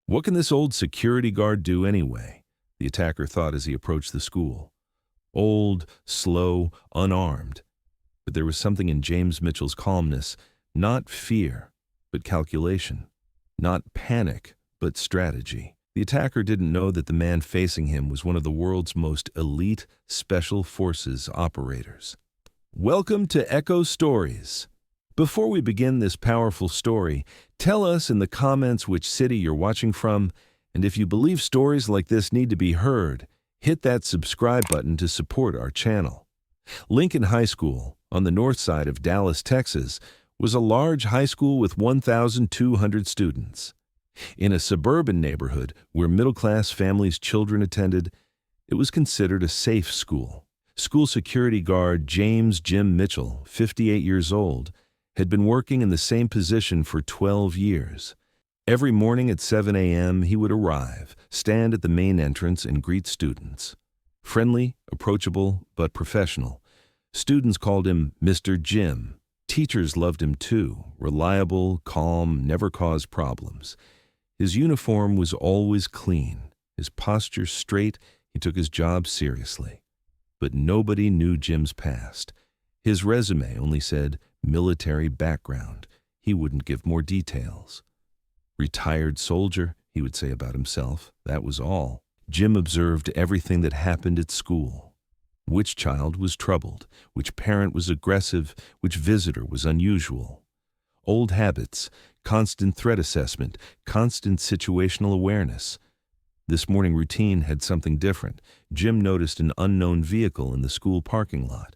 What can this old security guard do anyway? The attacker thought as he approached the school. Old, slow, unarmed. But there was something in James Mitchell's calmness, not fear, but calculation. Not panic, but strategy. The attacker didn't know that the man facing him was one of the world's most elite special forces operators. Welcome to Echo Stories. Before we begin this powerful story, tell us in the comments which city you're watching from, and if you believe stories like this need to be heard, hit that subscribe button to support our channel. Lincoln High School, on the north side of Dallas, Texas, was a large high school with 1,200 students. In a suburban neighborhood where middle-class families' children attended, it was considered a safe school. School security guard James Jim Mitchell, 58 years old, had been working in the same position for 12 years. Every morning at 7 a.m. he would arrive, stand at the main entrance and greet students. Friendly, approachable, but professional. Students called him Mr. Jim. Teachers loved him too, reliable, calm, never caused problems. His uniform was always clean, his posture straight, he took his job seriously. But nobody knew Jim's past. His resume only said military background. He wouldn't give more details. Retired soldier, he would say about himself, that was all. Jim observed everything that happened at school. Which child was troubled, which parent was aggressive, which visitor was unusual. Old habits, constant threat assessment, constant situational awareness. This morning routine had something different. Jim noticed an unknown vehicle in the school parking lot.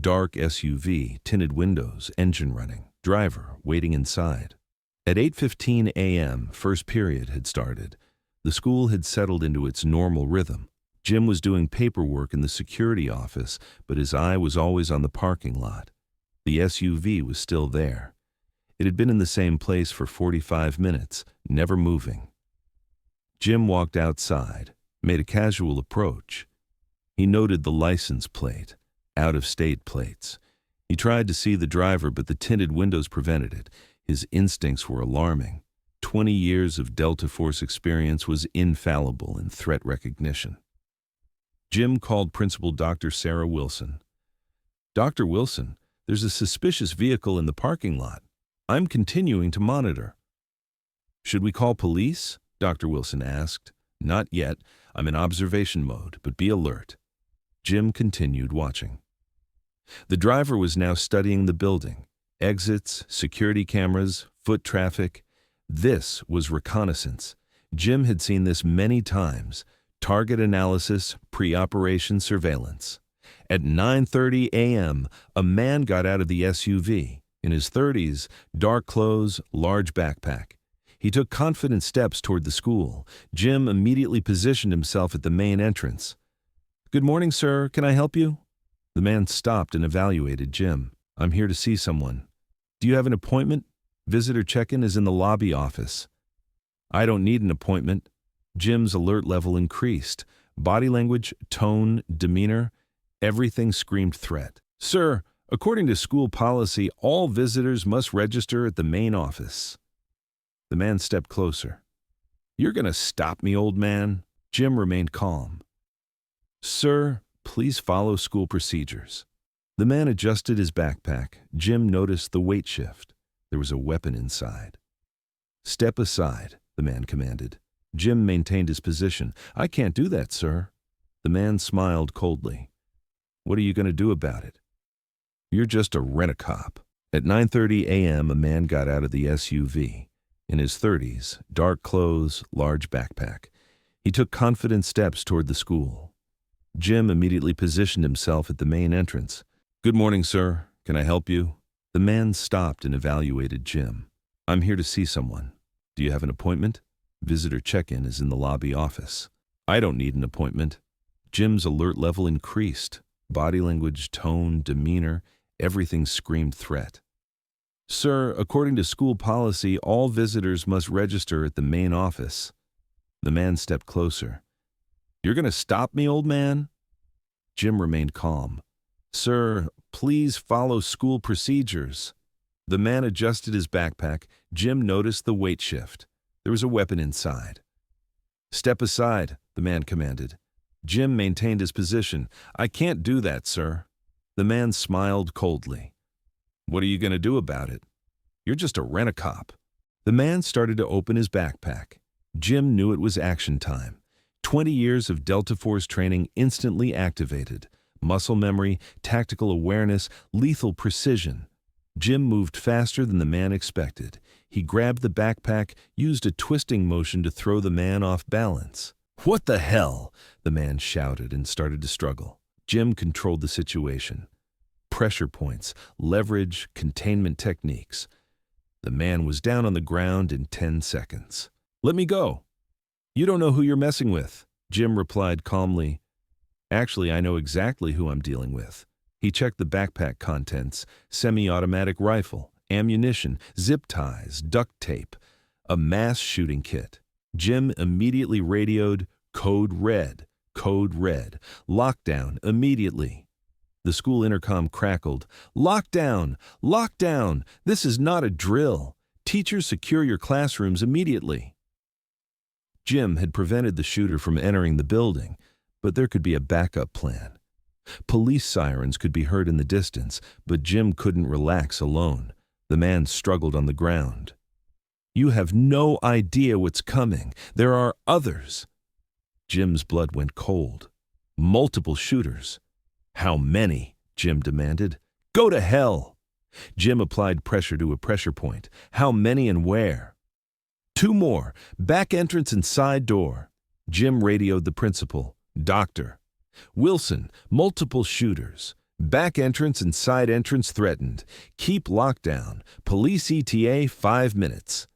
Dark SUV, tinted windows, engine running, driver waiting inside. At 8:15 a.m., first period had started. The school had settled into its normal rhythm. Jim was doing paperwork in the security office, but his eye was always on the parking lot. The SUV was still there. It had been in the same place for 45 minutes, never moving. Jim walked outside, made a casual approach. He noted the license plate, out-of-state plates. He tried to see the driver, but the tinted windows prevented it. His instincts were alarming. 20 years of Delta Force experience was infallible in threat recognition. Jim called Principal Dr. Sarah Wilson. Dr. Wilson, there's a suspicious vehicle in the parking lot. I'm continuing to monitor. Should we call police? Dr. Wilson asked. Not yet. I'm in observation mode, but be alert. Jim continued watching. The driver was now studying the building. Exits, security cameras, foot traffic. This was reconnaissance. Jim had seen this many times. Target analysis, pre-operation surveillance. At 9:30 a.m., a man got out of the SUV. In his 30s, dark clothes, large backpack. He took confident steps toward the school. Jim immediately positioned himself at the main entrance. Good morning, sir. Can I help you? The man stopped and evaluated Jim. I'm here to see someone. Do you have an appointment? Visitor check-in is in the lobby office. I don't need an appointment. Jim's alert level increased. Body language, tone, demeanor, everything screamed threat. Sir, according to school policy, all visitors must register at the main office. The man stepped closer. You're going to stop me, old man? Jim remained calm. Sir, please follow school procedures. The man adjusted his backpack. Jim noticed the weight shift. There was a weapon inside. Step aside, the man commanded. Jim maintained his position. I can't do that, sir. The man smiled coldly. What are you going to do about it? You're just a rent-a-cop. At 9:30 a.m., a man got out of the SUV. In his 30s, dark clothes, large backpack. He took confident steps toward the school. Jim immediately positioned himself at the main entrance. Good morning, sir. Can I help you? The man stopped and evaluated Jim. I'm here to see someone. Do you have an appointment? Visitor check-in is in the lobby office. I don't need an appointment. Jim's alert level increased. Body language, tone, demeanor, everything screamed threat. Sir, according to school policy, all visitors must register at the main office. The man stepped closer. You're going to stop me, old man? Jim remained calm. Sir, please follow school procedures. The man adjusted his backpack. Jim noticed the weight shift. There was a weapon inside. "Step aside," the man commanded. Jim maintained his position. "I can't do that, sir." The man smiled coldly. "What are you going to do about it? You're just a rent-a-cop." The man started to open his backpack. Jim knew it was action time. 20 years of Delta Force training instantly activated. Muscle memory, tactical awareness, lethal precision. Jim moved faster than the man expected. He grabbed the backpack, used a twisting motion to throw the man off balance. "What the hell?" the man shouted and started to struggle. Jim controlled the situation. Pressure points, leverage, containment techniques. The man was down on the ground in 10 seconds. "Let me go." "You don't know who you're messing with," Jim replied calmly. "Actually, I know exactly who I'm dealing with." He checked the backpack contents: semi-automatic rifle, ammunition, zip ties, duct tape, a mass shooting kit. Jim immediately radioed, "Code red, code red, lockdown immediately." The school intercom crackled. "Lockdown! Lockdown! This is not a drill. Teachers, secure your classrooms immediately." Jim had prevented the shooter from entering the building, but there could be a backup plan. Police sirens could be heard in the distance, but Jim couldn't relax alone. The man struggled on the ground. "You have no idea what's coming. There are others." Jim's blood went cold. Multiple shooters. "How many?" Jim demanded. "Go to hell." Jim applied pressure to a pressure point. "How many and where?" "Two more. Back entrance and side door." Jim radioed the principal. "Doctor. Wilson, multiple shooters. Back entrance and side entrance threatened. Keep lockdown. Police ETA 5 minutes."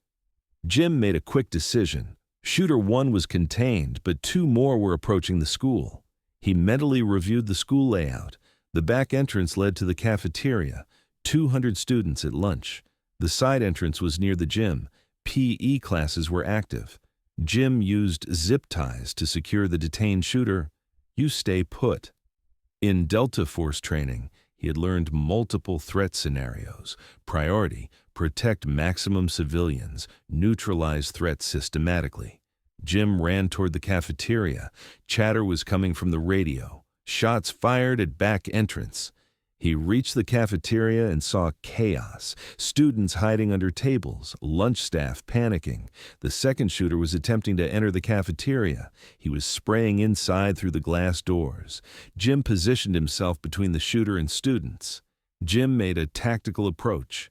Jim made a quick decision. Shooter 1 was contained, but 2 more were approaching the school. He mentally reviewed the school layout. The back entrance led to the cafeteria. 200 students at lunch. The side entrance was near the gym. PE classes were active. Jim used zip ties to secure the detained shooter. "You stay put." In Delta Force training, he had learned multiple threat scenarios. Priority: protect maximum civilians, neutralize threats systematically. Jim ran toward the cafeteria. Chatter was coming from the radio. Shots fired at back entrance. He reached the cafeteria and saw chaos. Students hiding under tables, lunch staff panicking. The second shooter was attempting to enter the cafeteria. He was spraying inside through the glass doors. Jim positioned himself between the shooter and students. Jim made a tactical approach.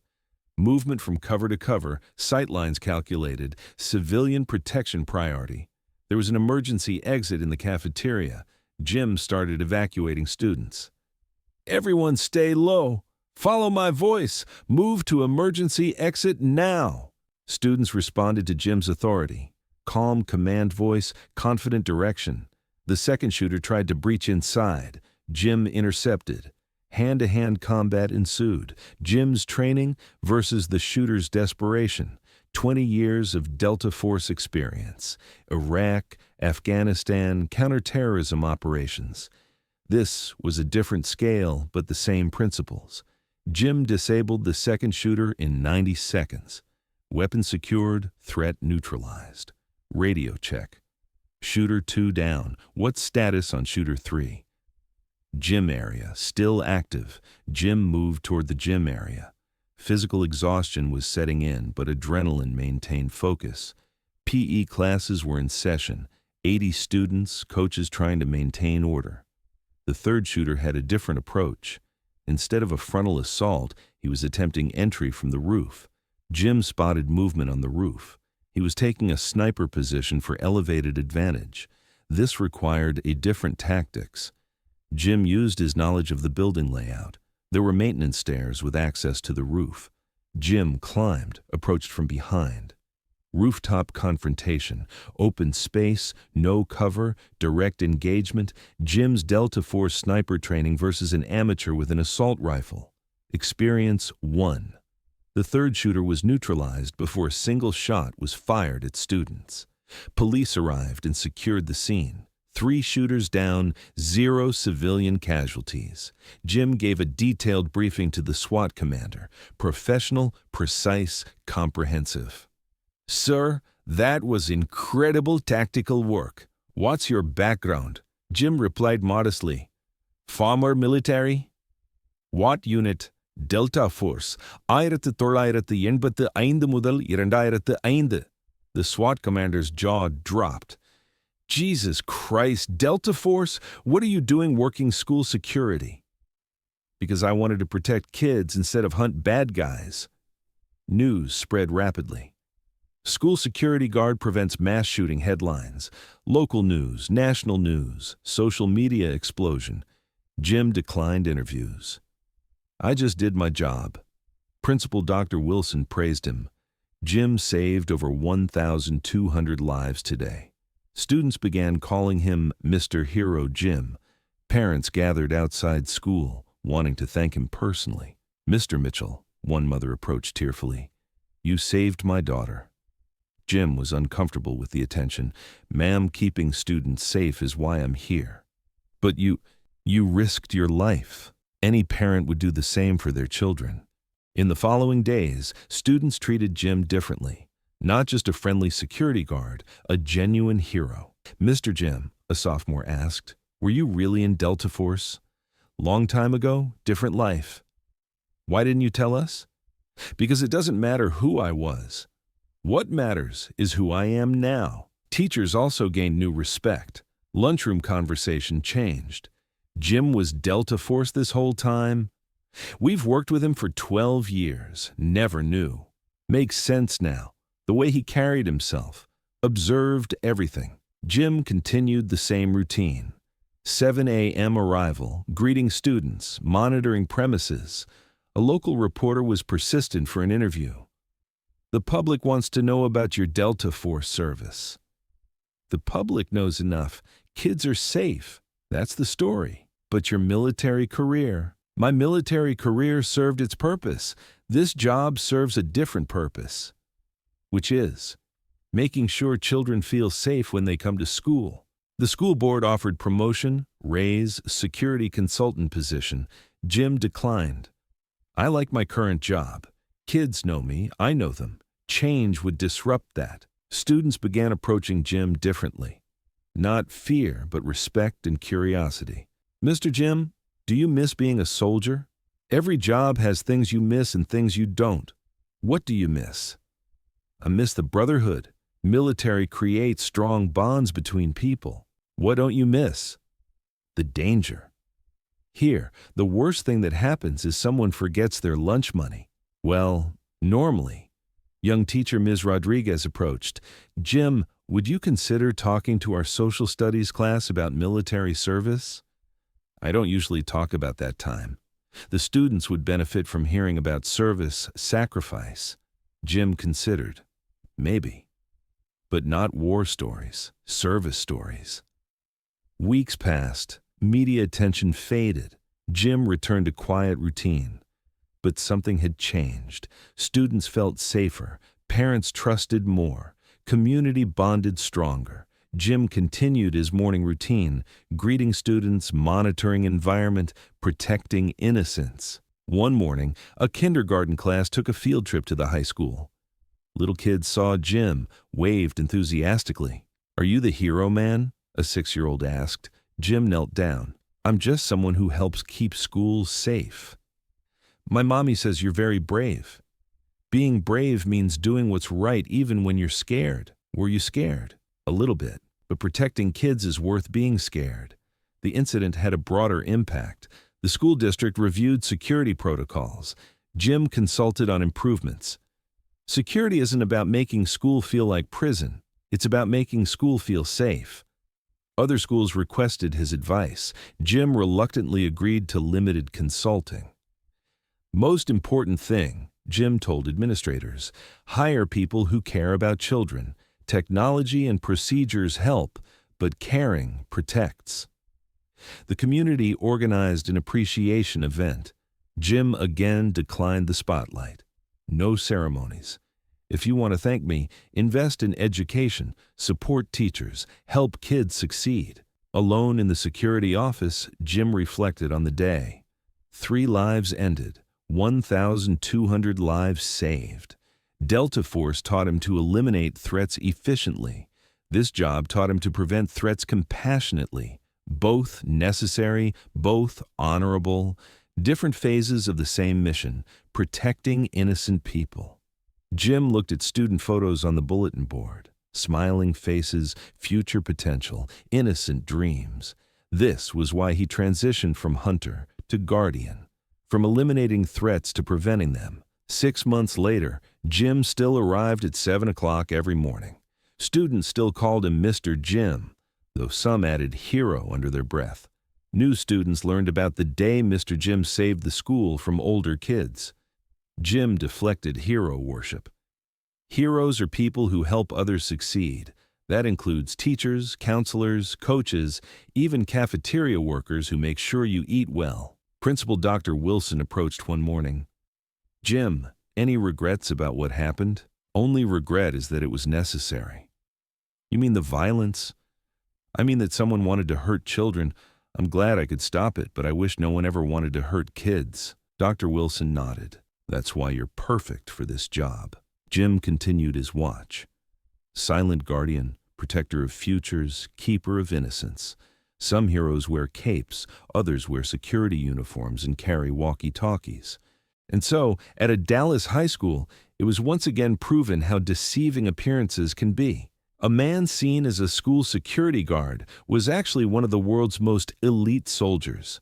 Movement from cover to cover, sightlines calculated, civilian protection priority. There was an emergency exit in the cafeteria. Jim started evacuating students. "Everyone stay low. Follow my voice. Move to emergency exit now." Students responded to Jim's authority. Calm command voice, confident direction. The second shooter tried to breach inside. Jim intercepted. Hand-to-hand combat ensued. Jim's training versus the shooter's desperation. 20 years of Delta Force experience. Iraq, Afghanistan, counterterrorism operations. This was a different scale, but the same principles. Jim disabled the second shooter in 90 seconds. Weapon secured, threat neutralized. Radio check. Shooter 2 down. What status on shooter 3? Gym area, still active. Jim moved toward the gym area. Physical exhaustion was setting in, but adrenaline maintained focus. PE classes were in session. 80 students, coaches trying to maintain order. The third shooter had a different approach. Instead of a frontal assault, he was attempting entry from the roof. Jim spotted movement on the roof. He was taking a sniper position for elevated advantage. This required a different tactics. Jim used his knowledge of the building layout. There were maintenance stairs with access to the roof. Jim climbed, approached from behind. Rooftop confrontation, open space, no cover, direct engagement, Jim's Delta Force sniper training versus an amateur with an assault rifle. Experience 1. The third shooter was neutralized before a single shot was fired at students. Police arrived and secured the scene. 3 shooters down, 0 civilian casualties. Jim gave a detailed briefing to the SWAT commander. Professional, precise, comprehensive. "Sir, That was incredible tactical work. What's your background? Jim replied modestly. Former military? What unit? Delta Force. 1985 முதல் 2005. The SWAT commander's jaw dropped. Jesus Christ, Delta Force? What are you doing working school security? Because I wanted to protect kids instead of hunt bad guys. News spread rapidly. School security guard prevents mass shooting headlines. Local news, national news, social media explosion. Jim declined interviews. I just did my job. Principal Dr. Wilson praised him. Jim saved over 1,200 lives today. Students began calling him Mr. Hero Jim. Parents gathered outside school, wanting to thank him personally. Mr. Mitchell, one mother approached tearfully. You saved my daughter. Jim was uncomfortable with the attention. Ma'am, keeping students safe is why I'm here. But you risked your life. Any parent would do the same for their children. In the following days, students treated Jim differently. Not just a friendly security guard, a genuine hero. Mr. Jim, a sophomore asked, were you really in Delta Force? Long time ago, different life. Why didn't you tell us? Because it doesn't matter who I was. What matters is who I am now. Teachers also gained new respect. Lunchroom conversation changed. Jim was Delta Force this whole time. We've worked with him for 12 years, never knew. Makes sense now. The way he carried himself, observed everything. Jim continued the same routine. 7 a.m. arrival, greeting students, monitoring premises. A local reporter was persistent for an interview. The public wants to know about your Delta Force service. The public knows enough. Kids are safe. That's the story. But your military career? My military career served its purpose. This job serves a different purpose. Which is making sure children feel safe when they come to school. The school board offered promotion, raise, security consultant position. Jim declined. I like my current job. Kids know me, I know them. Change would disrupt that. Students began approaching Jim differently. Not fear, but respect and curiosity. Mr. Jim, do you miss being a soldier? Every job has things you miss and things you don't. What do you miss? I miss the brotherhood. Military creates strong bonds between people. What don't you miss? The danger. Here, the worst thing that happens is someone forgets their lunch money. Well, normally. Young teacher Ms. Rodriguez approached. Jim, would you consider talking to our social studies class about military service? I don't usually talk about that time. The students would benefit from hearing about service, sacrifice. Jim considered. Maybe. But not war stories, service stories. Weeks passed. Media attention faded. Jim returned to quiet routine. But something had changed. Students felt safer. Parents trusted more. Community bonded stronger. Jim continued his morning routine, greeting students, monitoring environment, protecting innocence. One morning, a kindergarten class took a field trip to the high school. Little kids saw Jim, waved enthusiastically. Are you the hero man? A 6-year-old asked. Jim knelt down. I'm just someone who helps keep schools safe. My mommy says you're very brave. Being brave means doing what's right even when you're scared. Were you scared? A little bit. But protecting kids is worth being scared. The incident had a broader impact. The school district reviewed security protocols. Jim consulted on improvements. Security isn't about making school feel like prison. It's about making school feel safe. Other schools requested his advice. Jim reluctantly agreed to limited consulting. Most important thing, Jim told administrators, hire people who care about children. Technology and procedures help, but caring protects. The community organized an appreciation event. Jim again declined the spotlight. No ceremonies. If you want to thank me, invest in education, support teachers, help kids succeed. Alone in the security office, Jim reflected on the day. 3 lives ended, 1,200 lives saved. Delta Force taught him to eliminate threats efficiently. This job taught him to prevent threats compassionately. Both necessary, both honorable. Different phases of the same mission, protecting innocent people. Jim looked at student photos on the bulletin board. Smiling faces, future potential, innocent dreams. This was why he transitioned from hunter to guardian, from eliminating threats to preventing them. 6 months later, Jim still arrived at 7 o'clock every morning. Students still called him Mr. Jim, though some added hero under their breath. New students learned about the day Mr. Jim saved the school from older kids. Jim deflected hero worship. Heroes are people who help others succeed. That includes teachers, counselors, coaches, even cafeteria workers who make sure you eat well. Principal Dr. Wilson approached one morning. "Jim, any regrets about what happened?" "Only regret is that it was necessary." "You mean the violence?" "I mean that someone wanted to hurt children. I'm glad I could stop it, but I wish no one ever wanted to hurt kids." Dr. Wilson nodded. "That's why you're perfect for this job." Jim continued his watch. Silent guardian, protector of futures, keeper of innocence. Some heroes wear capes, others wear security uniforms and carry walkie-talkies. And so, at a Dallas high school, it was once again proven how deceiving appearances can be. A man seen as a school security guard was actually one of the world's most elite soldiers.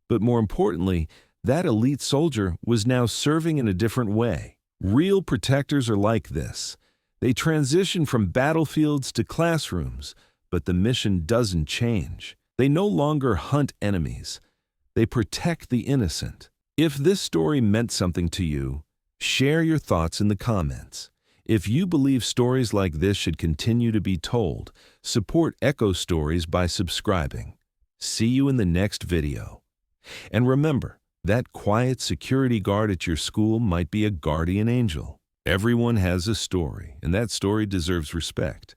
But more importantly, that elite soldier was now serving in a different way. Real protectors are like this. They transition from battlefields to classrooms, but the mission doesn't change. They no longer hunt enemies. They protect the innocent. If this story meant something to you, share your thoughts in the comments. If you believe stories like this should continue to be told, support Echo Stories by subscribing. See you in the next video. And remember, that quiet security guard at your school might be a guardian angel. Everyone has a story, and that story deserves respect.